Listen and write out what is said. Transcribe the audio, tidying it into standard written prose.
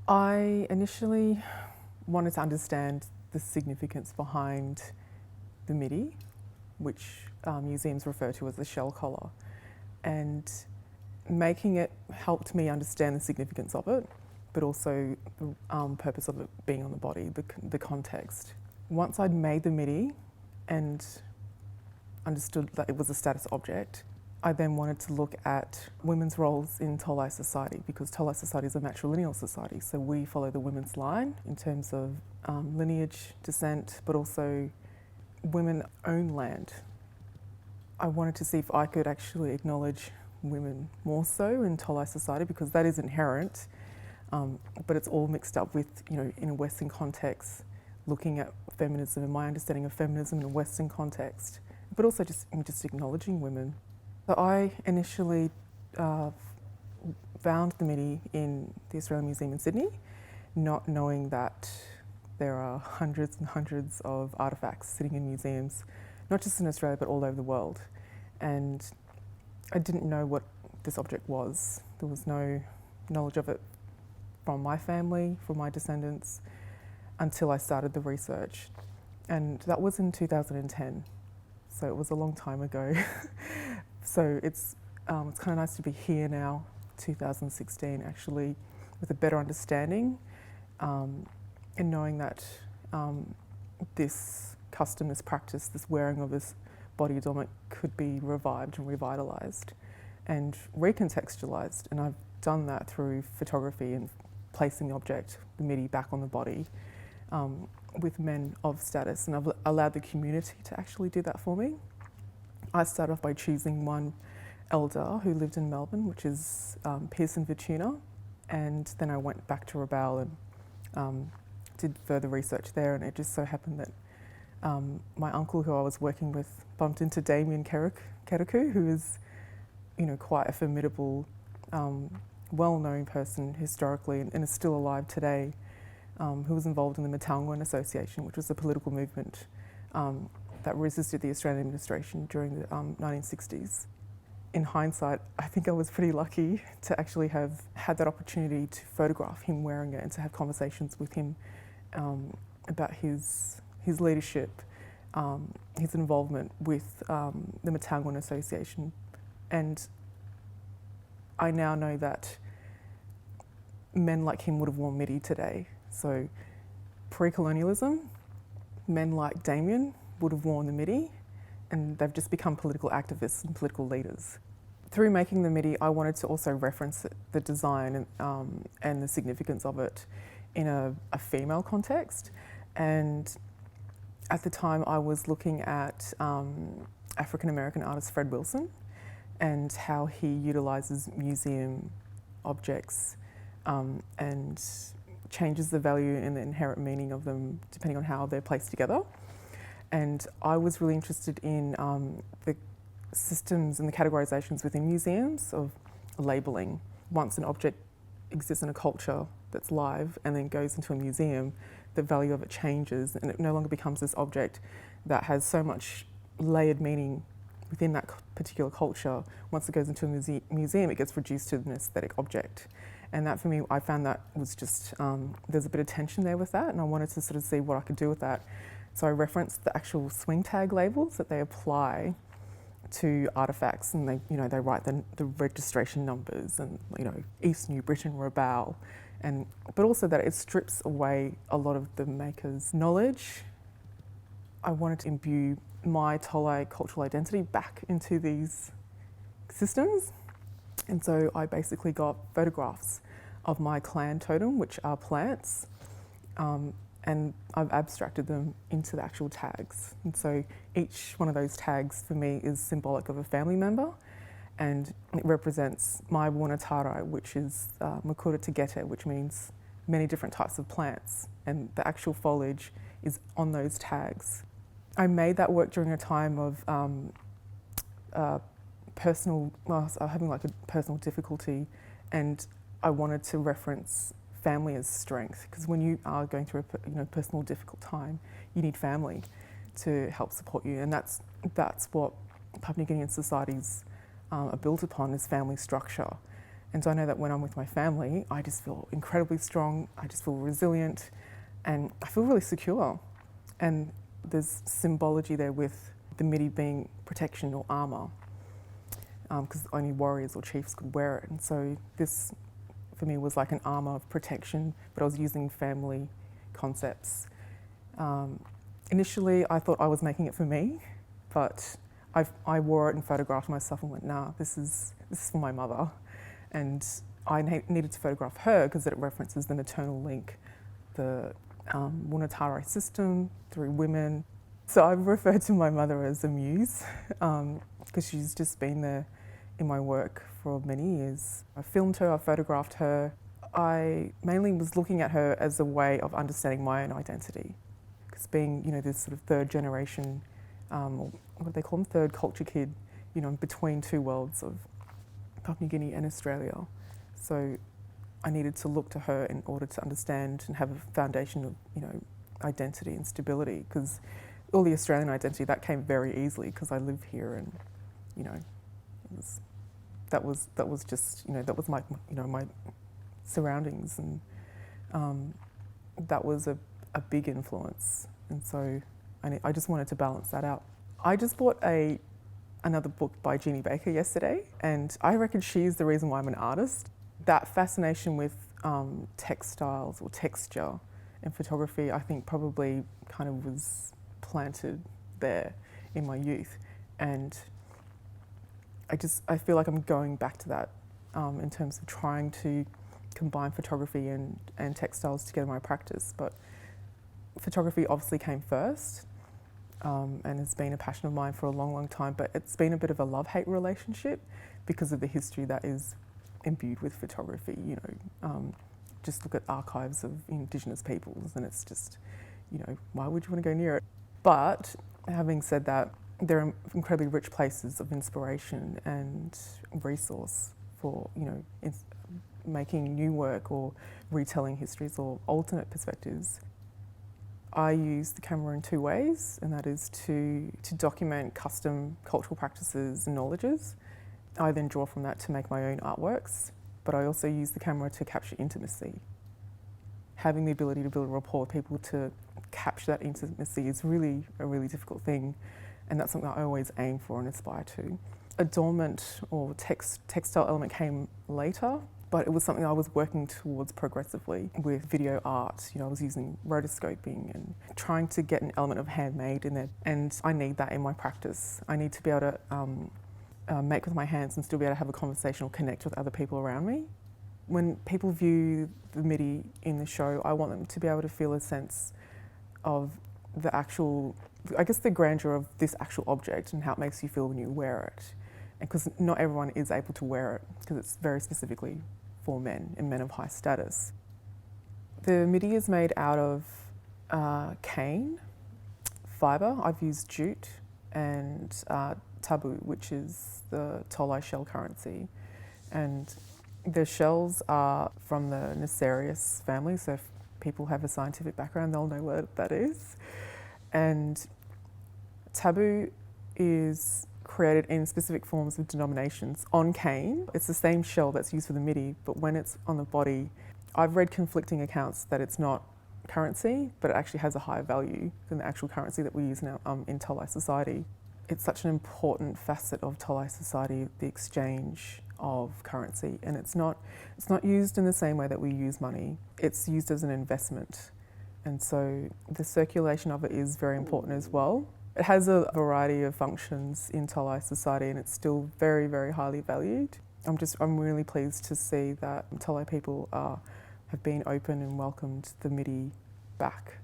I initially wanted to understand the significance behind the midi, which museums refer to as the shell collar, and making it helped me understand the significance of it, but also the purpose of it being on the body, the context. Once I'd made the midi and understood that it was a status object, I then wanted to look at women's roles in Tolai society, because Tolai society is a matrilineal society, so we follow the women's line in terms of lineage, descent, but also women own land. I wanted to see if I could actually acknowledge women more so in Tolai society, because that is inherent, but it's all mixed up with, in a Western context, looking at feminism and my understanding of feminism in a Western context, but also just acknowledging women. So I initially found the midi in the Australian Museum in Sydney, not knowing that there are hundreds and hundreds of artefacts sitting in museums, not just in Australia but all over the world. And I didn't know what this object was. There was no knowledge of it from my family, from my descendants, until I started the research. And that was in 2010, so it was a long time ago. So it's kind of nice to be here now, 2016, actually, with a better understanding and knowing that this custom, this practice, this wearing of this body adornment could be revived and revitalised and recontextualised. And I've done that through photography and placing the object, the midi, back on the body with men of status. And I've allowed the community to actually do that for me. I started off by choosing one elder who lived in Melbourne, which is Pearson Vituna, and then I went back to Rabaul and did further research there, and it just so happened that my uncle who I was working with bumped into Damien Kereku, who is quite a formidable, well-known person historically and is still alive today, who was involved in the Matalngwan Association, which was a political movement that resisted the Australian administration during the 1960s. In hindsight, I think I was pretty lucky to actually have had that opportunity to photograph him wearing it and to have conversations with him about his leadership, his involvement with the Matalngwan Association. And I now know that men like him would have worn midi today. So pre-colonialism, men like Damien would have worn the midi, and they've just become political activists and political leaders. Through making the midi, I wanted to also reference the design and the significance of it in a female context. And at the time, I was looking at African-American artist Fred Wilson and how he utilises museum objects and changes the value and the inherent meaning of them depending on how they're placed together. And I was really interested in the systems and the categorisations within museums of labelling. Once an object exists in a culture that's live and then goes into a museum, the value of it changes and it no longer becomes this object that has so much layered meaning within that particular culture. Once it goes into a museum, it gets reduced to an aesthetic object. And that for me, I found that was just, there's a bit of tension there with that, and I wanted to sort of see what I could do with that. So I referenced the actual swing tag labels that they apply to artefacts, and they write the registration numbers and East New Britain, Rabaul, but also that it strips away a lot of the maker's knowledge. I wanted to imbue my Tolai cultural identity back into these systems, and so I basically got photographs of my clan totem, which are plants. And I've abstracted them into the actual tags. And so each one of those tags for me is symbolic of a family member, and it represents my Wanatarai, which is Makura Tegete, which means many different types of plants, and the actual foliage is on those tags. I made that work during a time of having like a personal difficulty, and I wanted to reference family as strength, because when you are going through a personal difficult time, you need family to help support you, and that's what Papua New Guinean societies are built upon, is family structure. And so I know that when I'm with my family, I just feel incredibly strong, I just feel resilient, and I feel really secure. And there's symbology there with the midi being protection or armour, because only warriors or chiefs could wear it. And so this, for me, was like an armour of protection, but I was using family concepts. Initially, I thought I was making it for me, but I wore it and photographed myself and went, nah, this is for my mother. And I needed to photograph her because it references the maternal link, the Wunatara system through women. So I've referred to my mother as a muse because she's just been there in my work for many years. I filmed her, I photographed her. I mainly was looking at her as a way of understanding my own identity. Because being, this sort of third generation, or what do they call them, third culture kid, between two worlds of Papua New Guinea and Australia. So I needed to look to her in order to understand and have a foundation of, identity and stability, because all the Australian identity, that came very easily because I live here and, that was just, that was my, my surroundings, and that was a big influence. And so I just wanted to balance that out. I just bought another book by Jeannie Baker yesterday, and I reckon she's the reason why I'm an artist. That fascination with textiles or texture in photography, I think probably kind of was planted there in my youth. And I feel like I'm going back to that in terms of trying to combine photography and textiles together in my practice. But photography obviously came first, and has been a passion of mine for a long, long time, but it's been a bit of a love-hate relationship because of the history that is imbued with photography. Just look at archives of Indigenous peoples and it's just, why would you want to go near it? But having said that, there are incredibly rich places of inspiration and resource for, making new work or retelling histories or alternate perspectives. I use the camera in two ways, and that is to document custom cultural practices and knowledges. I then draw from that to make my own artworks, but I also use the camera to capture intimacy. Having the ability to build a rapport with people to capture that intimacy is really a really difficult thing, and that's something I always aim for and aspire to. Adornment or textile element came later, but it was something I was working towards progressively with video art. I was using rotoscoping and trying to get an element of handmade in there, and I need that in my practice. I need to be able to make with my hands and still be able to have a conversation or connect with other people around me. When people view the midi in the show, I want them to be able to feel a sense of the actual, the grandeur of this actual object and how it makes you feel when you wear it. And because not everyone is able to wear it, because it's very specifically for men and men of high status. The midi is made out of cane, fibre. I've used jute and tabu, which is the Tolai shell currency. And the shells are from the Nacerius family, so if people have a scientific background, they'll know what that is. And tabu is created in specific forms of denominations on cane. It's the same shell that's used for the midi, but when it's on the body, I've read conflicting accounts that it's not currency, but it actually has a higher value than the actual currency that we use now in Tolai society. It's such an important facet of Tolai society, the exchange of currency, and it's not used in the same way that we use money. It's used as an investment, and so the circulation of it is very important as well. It has a variety of functions in Tolai society, and it's still very, very highly valued. I'm really pleased to see that Tolai people have been open and welcomed the midi back.